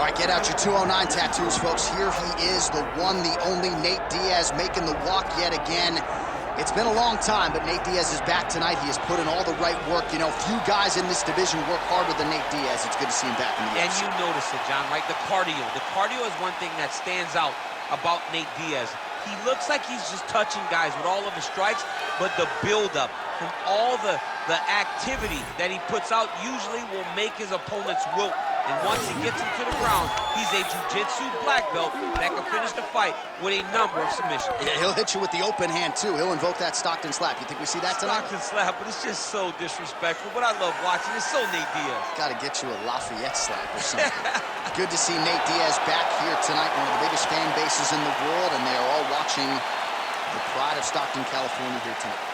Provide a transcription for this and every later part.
All right, get out your 209 tattoos, folks. Here he is, the one, the only Nate Diaz, making the walk yet again. It's been a long time, but Nate Diaz is back tonight. He has put in all the right work. You know, few guys in this division work harder than Nate Diaz. It's good to see him back in the UFC. And you notice it, John, right? The cardio. The cardio is one thing that stands out about Nate Diaz. He looks like he's just touching guys with all of his strikes, but the buildup from all the activity that he puts out usually will make his opponents wilt. And once he gets him to the ground, he's a jiu-jitsu black belt that can finish the fight with a number of submissions. Yeah, he'll hit you with the open hand, too. He'll invoke that Stockton slap. You think we see that tonight? Stockton slap, but it's just so disrespectful. But I love watching. It's so Nate Diaz. Got to get you a Lafayette slap or something. Good to see Nate Diaz back here tonight. One of the biggest fan bases in the world, and they are all watching the pride of Stockton, California here tonight.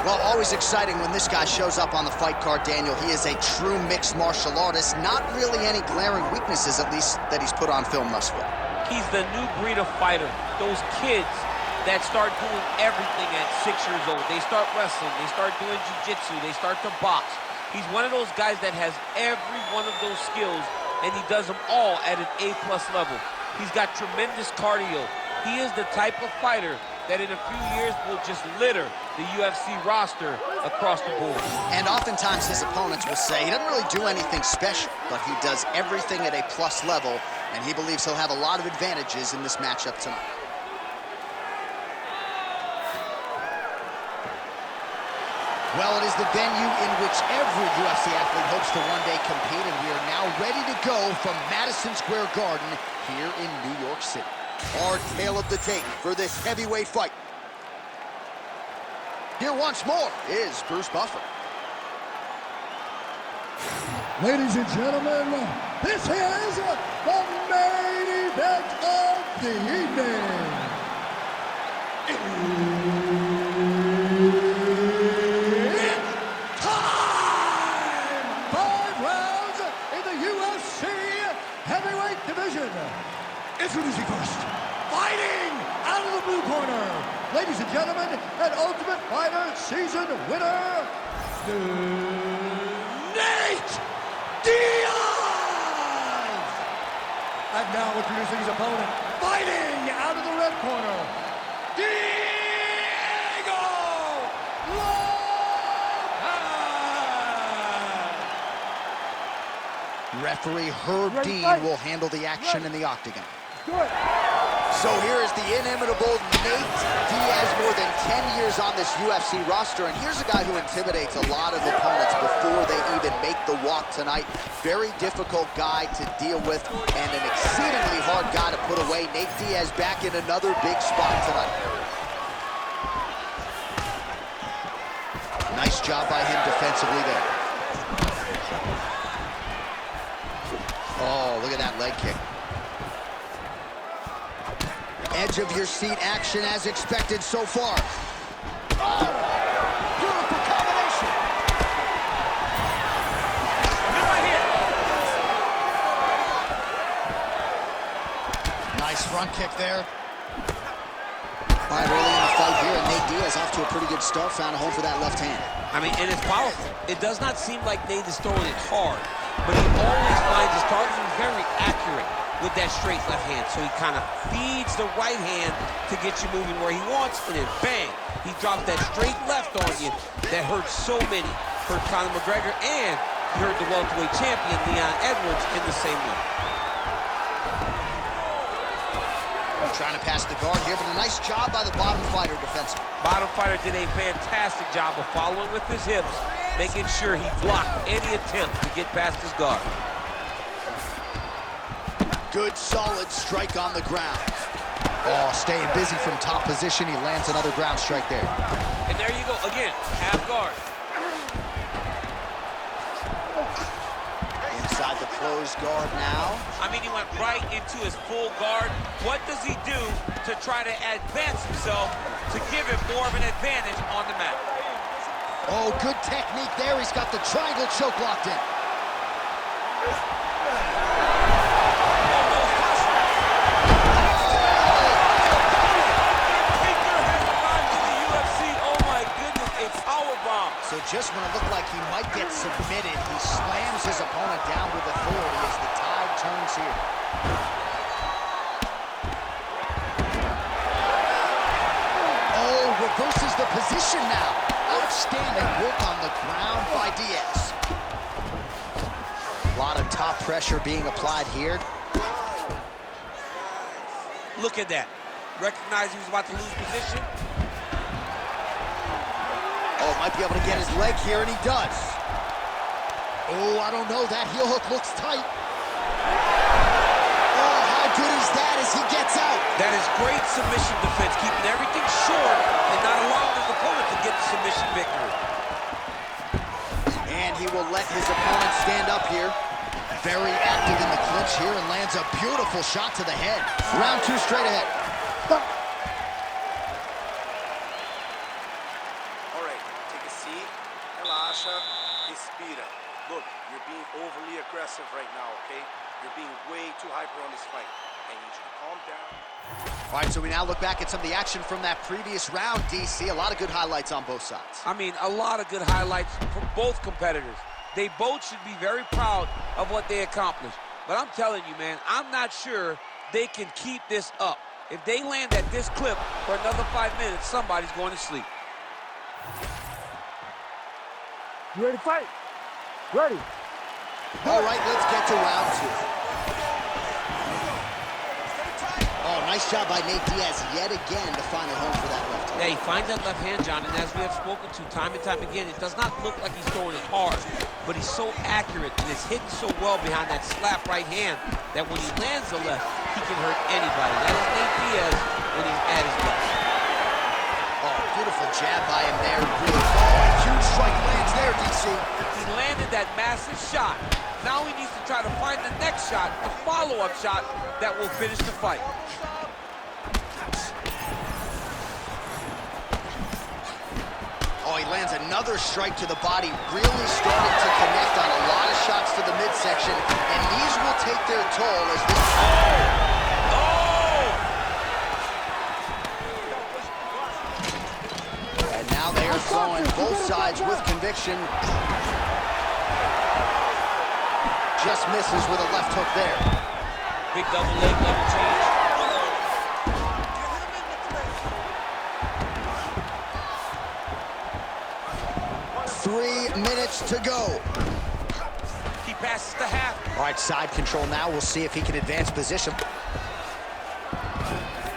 Well, always exciting when this guy shows up on the fight card, Daniel. He is a true mixed martial artist. Not really any glaring weaknesses, at least, that he's put on film thus far. He's the new breed of fighter. Those kids that start doing everything at 6 years old. They start wrestling, they start doing jiu-jitsu, they start to box. He's one of those guys that has every one of those skills, and he does them all at an A+ level. He's got tremendous cardio. He is the type of fighter that in a few years will just litter the UFC roster across the board. And oftentimes his opponents will say he doesn't really do anything special, but he does everything at a plus level, and he believes he'll have a lot of advantages in this matchup tonight. Well, it is the venue in which every UFC athlete hopes to one day compete, and we are now ready to go from Madison Square Garden here in New York City. Our tale of the tape for this heavyweight fight. Here once more is Bruce Buffer. Ladies and gentlemen, this is the main event of the evening. It's time! 5 rounds in the UFC heavyweight division. Introducing first, fighting out of the blue corner, ladies and gentlemen, an Ultimate Fighter season winner, Nate Diaz! And now introducing his opponent, fighting out of the red corner, Diego Lopes! Referee Herb Dean will handle the action in the octagon. So here is the inimitable Nate Diaz, more than 10 years on this UFC roster, and here's a guy who intimidates a lot of opponents before they even make the walk tonight. Very difficult guy to deal with, and an exceedingly hard guy to put away. Nate Diaz back in another big spot tonight. Nice job by him defensively there. Oh, look at that leg kick. Edge of your seat action as expected so far. Oh, beautiful combination. Nice front kick there. All right, early in the fight here, and Nate Diaz off to a pretty good start, found a home for that left hand. I mean, and it's powerful. It does not seem like Nate is throwing it hard, but he always finds his targets and very accurate with that straight left hand. So he kind of feeds the right hand to get you moving where he wants, and then bang, he drops that straight left on you that hurts so many. Hurt Conor McGregor, and he hurt the welterweight champion Leon Edwards in the same way. Trying to pass the guard here, but a nice job by the bottom fighter defensively. Bottom fighter did a fantastic job of following with his hips, making sure he blocked any attempt to get past his guard. Good, solid strike on the ground. Oh, staying busy from top position. He lands another ground strike there. And there you go, again, half guard. Inside the closed guard now. I mean, he went right into his full guard. What does he do to try to advance himself to give him more of an advantage on the mat? Oh, good technique there. He's got the triangle choke locked in. So just when it looked like he might get submitted, he slams his opponent down with authority as the tide turns here. Oh, reverses the position now. Outstanding work on the ground by Diaz. A lot of top pressure being applied here. Look at that. Recognized he was about to lose position. Oh, might be able to get his leg here, and he does. Oh, I don't know. That heel hook looks tight. Oh, how good is that as he gets out? That is great submission defense, keeping everything short and not allowing his opponent to get the submission victory. And he will let his opponent stand up here. Very active in the clinch here and lands a beautiful shot to the head. Round 2 straight ahead. Respira. Look, you're being overly aggressive right now, okay? You're being way too hyper on this fight. I need you to calm down. All right, so we now look back at some of the action from that previous round, DC. A lot of good highlights on both sides. I mean, a lot of good highlights from both competitors. They both should be very proud of what they accomplished. But I'm telling you, man, I'm not sure they can keep this up. If they land at this clip for another 5 minutes, somebody's going to sleep. You ready to fight? Ready. All right, let's get to round 2. Oh, nice job by Nate Diaz yet again to find a home for that left hand. Yeah, he finds that left hand, John, and as we have spoken to time and time again, it does not look like he's throwing it hard, but he's so accurate and it's hitting so well behind that slap right hand that when he lands the left, he can hurt anybody. That is Nate Diaz when he's at his best. Oh, beautiful jab by him there. Really, oh, a huge strike lands there, DC. He landed that massive shot. Now he needs to try to find the next shot, the follow-up shot that will finish the fight. Oh, he lands another strike to the body, really starting to connect on a lot of shots to the midsection, and these will take their toll as this... And now they are throwing both sides with conviction. Just misses with a left hook there. Big double leg, double change. 3 minutes to go. He passes the half. All right, side control now. We'll see if he can advance position.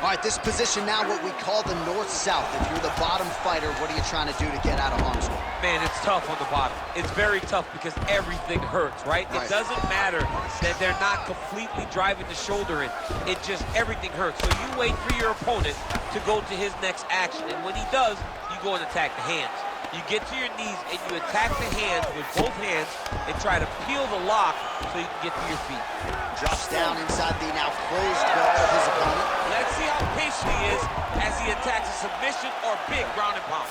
All right, this position now, what we call the north-south. If you're the bottom fighter, what are you trying to do to get out of harm's way? Man, it's tough on the bottom. It's very tough because everything hurts, right? It doesn't matter that they're not completely driving the shoulder in. It just, everything hurts. So you wait for your opponent to go to his next action. And when he does, you go and attack the hands. You get to your knees and you attack the hands with both hands and try to peel the lock so you can get to your feet. Drops down inside the now closed guard of his opponent. Let's see how patient he is as he attacks a submission or big ground and pound.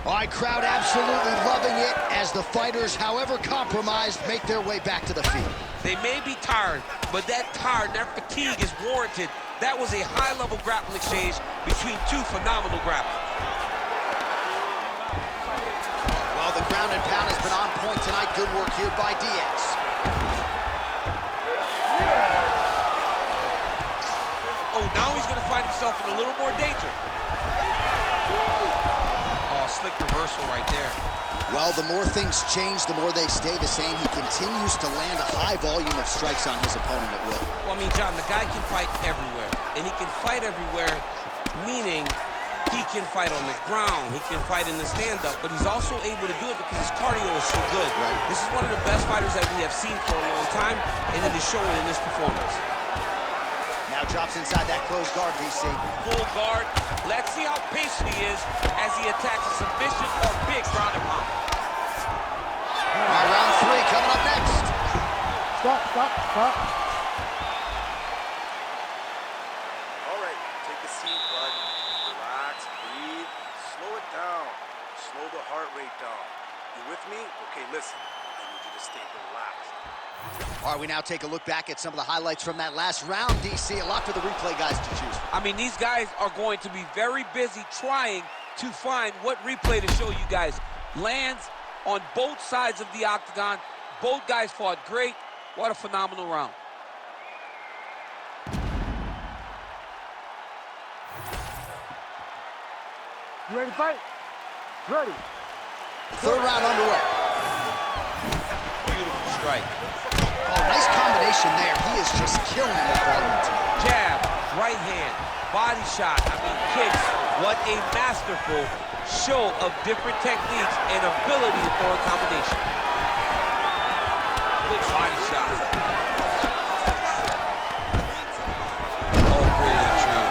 All right, crowd absolutely loving it as the fighters, however compromised, make their way back to the feet. They may be tired, but that tired, that fatigue is warranted. That was a high-level grappling exchange between two phenomenal grapplers. Well, the ground and pound has been on point tonight. Good work here by Diaz. Oh, now he's going to find himself in a little more danger. Oh, slick reversal right there. Well, the more things change, the more they stay the same. He continues to land a high volume of strikes on his opponent at will. Well, I mean, John, the guy can fight everywhere. And he can fight everywhere, meaning he can fight on the ground, he can fight in the stand-up, but he's also able to do it because his cardio is so good. Right. This is one of the best fighters that we have seen for a long time, and it is showing in this performance. Now drops inside that closed guard, DC. Full guard. Let's see how patient he is as he attacks a submission or big ground and pound. All right, round 3 coming up next. Stop. All right, take a seat, bud. Relax, breathe, slow it down. with me, okay, listen, I need you to stay relaxed. All right, we now take a look back at some of the highlights from that last round, DC. A lot for the replay guys to choose. I mean, these guys are going to be very busy trying to find what replay to show you guys. Lands on both sides of the octagon. Both guys fought great. What a phenomenal round. You ready to fight? Ready. Third round underway. Beautiful strike. Oh, nice combination there. He is just killing that volume team. Jab, right hand, body shot, I mean kicks. What a masterful show of different techniques and ability to throw a combination. Good body shot. Oh, brilliant true.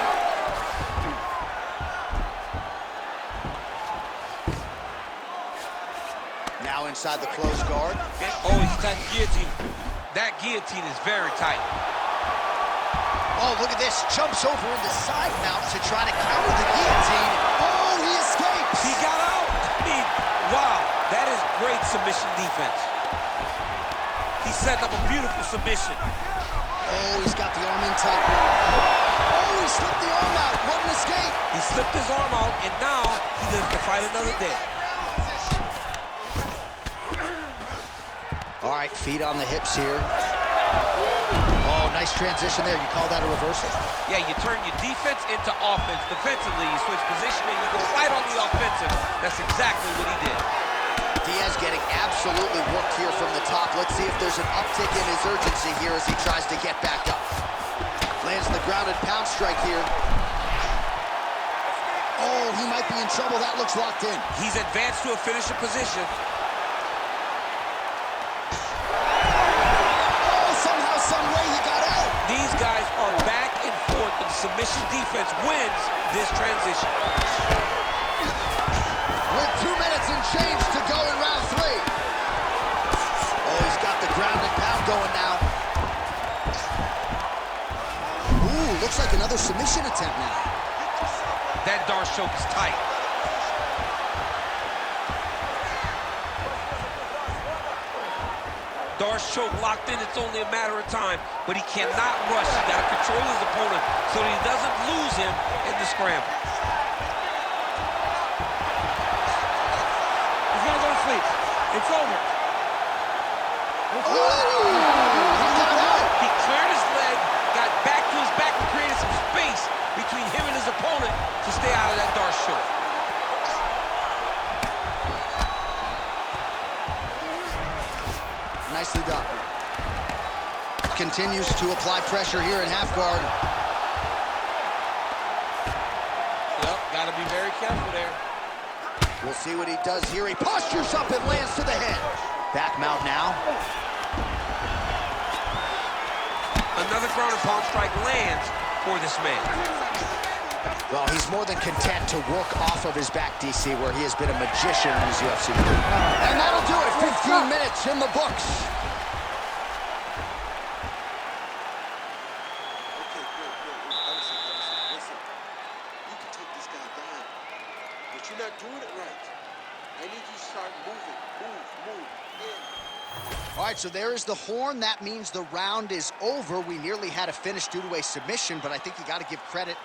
Now inside the closed guard. Oh, he's tight guillotine. That guillotine is very tight. Oh, look at this. Jumps over into side mount to try to counter the guillotine. Oh, he escapes. He got out. I mean, wow. That is great submission defense. He set up a beautiful submission. Oh, he's got the arm in tight. Oh, he slipped the arm out. What an escape. He slipped his arm out, and now he lives to fight another day. All right, feet on the hips here. Oh, nice transition there. You call that a reversal? Yeah, you turn your defense into offense. Defensively, you switch position and you go right on the offensive. That's exactly what he did. Diaz getting absolutely worked here from the top. Let's see if there's an uptick in his urgency here as he tries to get back up. Lands the grounded pound strike here. Oh, he might be in trouble. That looks locked in. He's advanced to a finisher position. These guys are back and forth, and submission defense wins this transition. With 2 minutes and change to go in round 3. Oh, he's got the ground and pound going now. Ooh, looks like another submission attempt now. That Darce choke is tight. Darce choke locked in, it's only a matter of time, but he cannot rush. He's got to control his opponent so that he doesn't lose him in the scramble. He's gonna go to sleep. It's over. He cleared his leg, got back to his back and created some space between him and his opponent to stay out of that Darce choke. Nicely done. Continues to apply pressure here in half guard. Yep, got to be very careful there. We'll see what he does here. He postures up and lands to the head. Back mount now. Another ground and pound strike lands for this man. Well, he's more than content to work off of his back, DC, where he has been a magician in his UFC career. And that'll do it. 15 minutes in the books. Okay, good. Listen. You can take this guy down, but you're not doing it right. I need you to start moving. Move. In. All right, so there is the horn. That means the round is over. We nearly had a finish due to a submission, but I think you got to give credit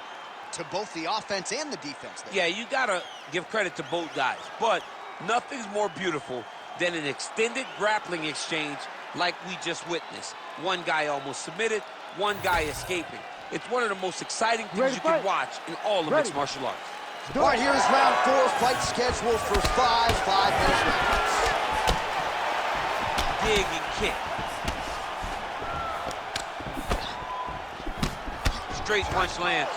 to both the offense and the defense there. Yeah, you gotta give credit to both guys, but nothing's more beautiful than an extended grappling exchange like we just witnessed. One guy almost submitted, one guy escaping. It's one of the most exciting things you can watch in all of mixed martial arts. All right, here's round 4, fight scheduled for 5 5-minute rounds. Dig and kick. Straight punch lands.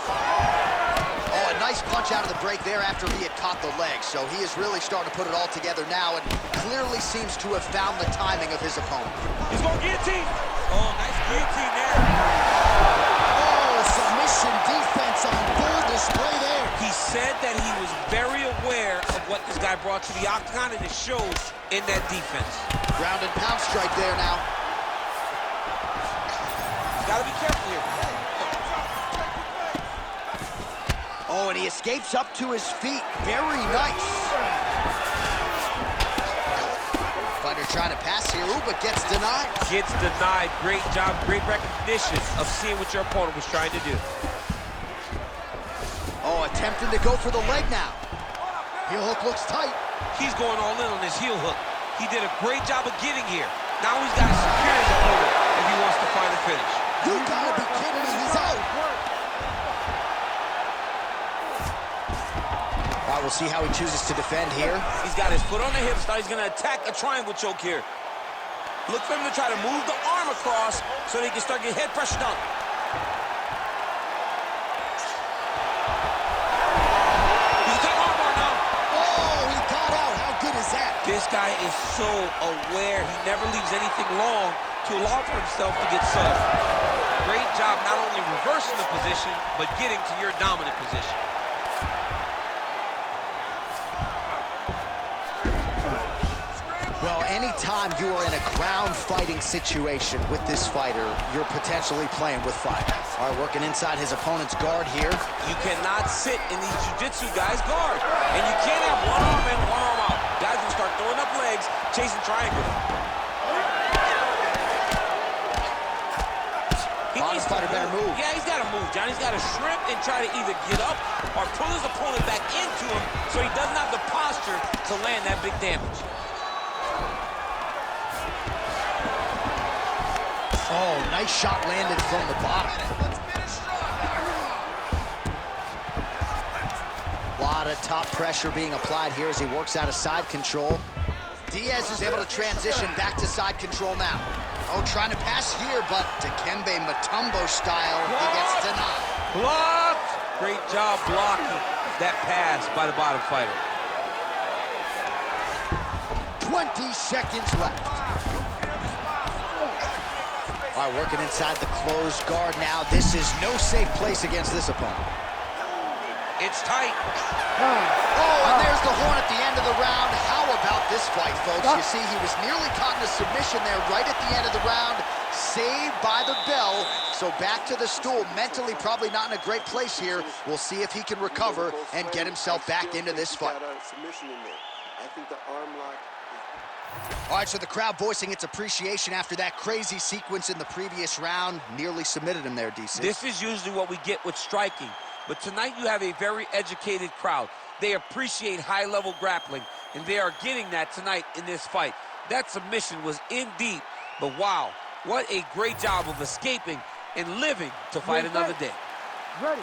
Oh, a nice punch out of the break there after he had caught the leg. So he is really starting to put it all together now and clearly seems to have found the timing of his opponent. He's going guillotine. Oh, nice guillotine there. Oh, submission defense on full display there. He said that he was very aware of what this guy brought to the octagon, and it shows in that defense. Ground and pound strike there now. Got to be careful here. Oh, and he escapes up to his feet. Very nice. trying to pass here, ooh, but gets denied. Gets denied. Great job, great recognition of seeing what your opponent was trying to do. Oh, attempting to go for the leg now. Heel hook looks tight. He's going all in on his heel hook. He did a great job of getting here. Now he's got to secure his opponent if he wants to find a finish. You gotta be kidding me, he's out. All right, we'll see how he chooses to defend here. He's got his foot on the hips. Now he's going to attack a triangle choke here. Look for him to try to move the arm across so that he can start getting head pressure down. He's taking armbar now. Oh, he got out. How good is that? This guy is so aware. He never leaves anything long to allow for himself to get subbed. Great job not only reversing the position, but getting to your dominant position. Well, anytime you are in a ground fighting situation with this fighter, you're potentially playing with fire. All right, working inside his opponent's guard here. You cannot sit in these jiu-jitsu guys' guard. And you can't have one arm in, one arm out. Guys will start throwing up legs, chasing triangles. Honest fighter better move. Yeah, he's got to move, John. He's got to shrimp and try to either get up or pull his opponent back into him so he doesn't have the posture to land that big damage. Oh, nice shot landed from the bottom. A lot of top pressure being applied here as he works out of side control. Diaz is able to transition back to side control now. Oh, trying to pass here, but Dikembe Mutombo style, he gets denied. Blocked! Great job blocking that pass by the bottom fighter. 20 seconds left. All right, working inside the closed guard now. This is no safe place against this opponent. It's tight. Oh, and there's the horn at the end of the round. How about this fight, folks? You see, he was nearly caught in a submission there right at the end of the round. Saved by the bell. So back to the stool. Mentally probably not in a great place here. We'll see if he can recover and get himself back into this fight. I think the arm lock. All right, so the crowd voicing its appreciation after that crazy sequence in the previous round. Nearly submitted him there, DC. This is usually what we get with striking. But tonight you have a very educated crowd. They appreciate high-level grappling, and they are getting that tonight in this fight. That submission was in deep, but wow, what a great job of escaping and living to fight another day. Ready.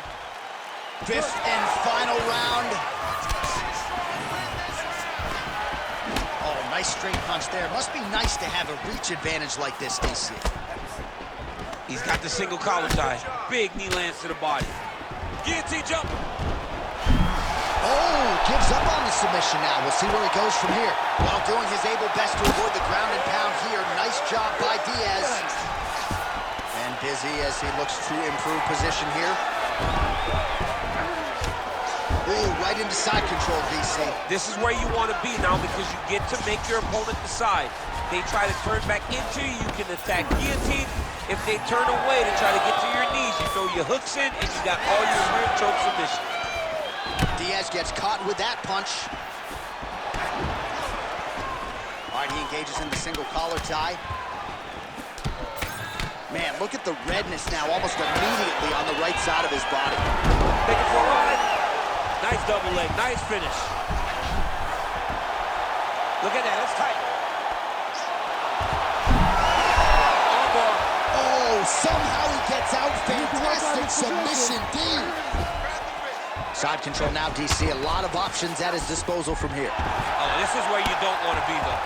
Fifth and final round. Oh, nice straight punch there. Must be nice to have a reach advantage like this, DC. He's got the single collar tie. Big knee lands to the body. Guillotine jump. Oh, gives up on the submission now. We'll see where he goes from here. While doing his able best to avoid the ground and pound here. Nice job by Diaz. And busy as he looks to improve position here. Oh, right into side control, DC. This is where you want to be now because you get to make your opponent decide. They try to turn back into you, you can attack guillotine. If they turn away to try to get to your knees, you throw your hooks in and you got all your rear choke submission. Diaz gets caught with that punch. All right, he engages in the single collar tie. Man, look at the redness now almost immediately on the right side of his body. Take it for a ride. Nice double leg, nice finish. Look at that, that's tight. Somehow he gets out. Fantastic submission, D. Side control now, DC. A lot of options at his disposal from here. Oh, this is where you don't want to be, though.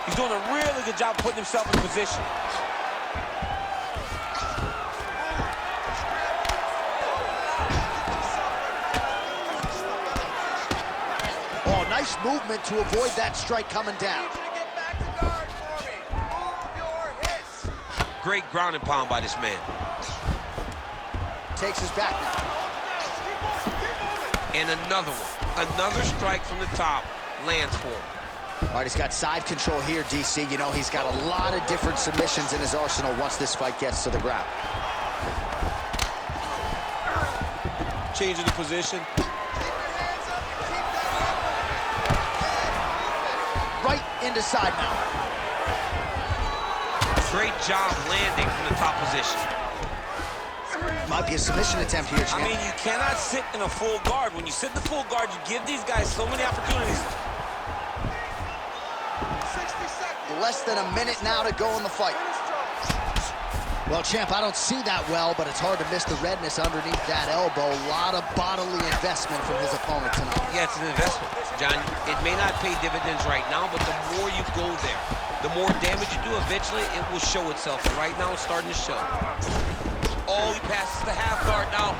He's doing a really good job putting himself in position. Oh, nice movement to avoid that strike coming down. Great ground and pound by this man. Takes his back now. And another one. Another strike from the top lands for him. All right, he's got side control here, DC. You know, he's got a lot of different submissions in his arsenal once this fight gets to the ground. Changing the position. into side mount. Great job landing from the top position. Might be a submission attempt here, champ. I mean, you cannot sit in a full guard. When you sit in the full guard, you give these guys so many opportunities. 60 seconds. Less than a minute now to go in the fight. Well, champ, I don't see that well, but it's hard to miss the redness underneath that elbow. A lot of bodily investment from his opponent tonight. Yeah, it's an investment, John. It may not pay dividends right now, but the more you go there, the more damage you do, eventually it will show itself. And right now, it's starting to show. Oh, he passes the half guard now,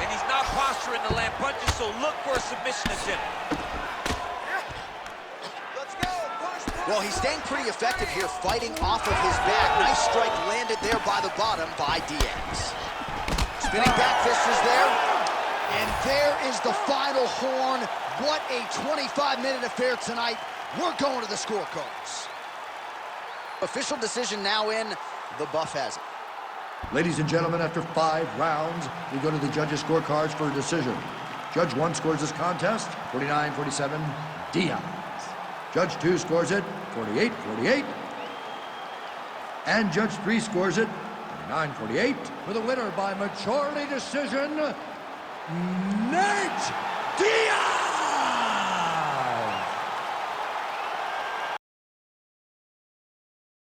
and he's not posturing to land punches, so look for a submission attempt. Well, he's staying pretty effective here, fighting off of his back. Nice strike landed there by the bottom by Diaz. Spinning back fist is there. And there is the final horn. What a 25-minute affair tonight. We're going to the scorecards. Official decision now in. The buff has it. Ladies and gentlemen, after 5 rounds, we go to the judges' scorecards for a decision. Judge 1 scores this contest, 49-47, Diaz. Judge 2 scores it, 48-48. And Judge 3 scores it, 49-48. For the winner by majority decision, Nate Diaz!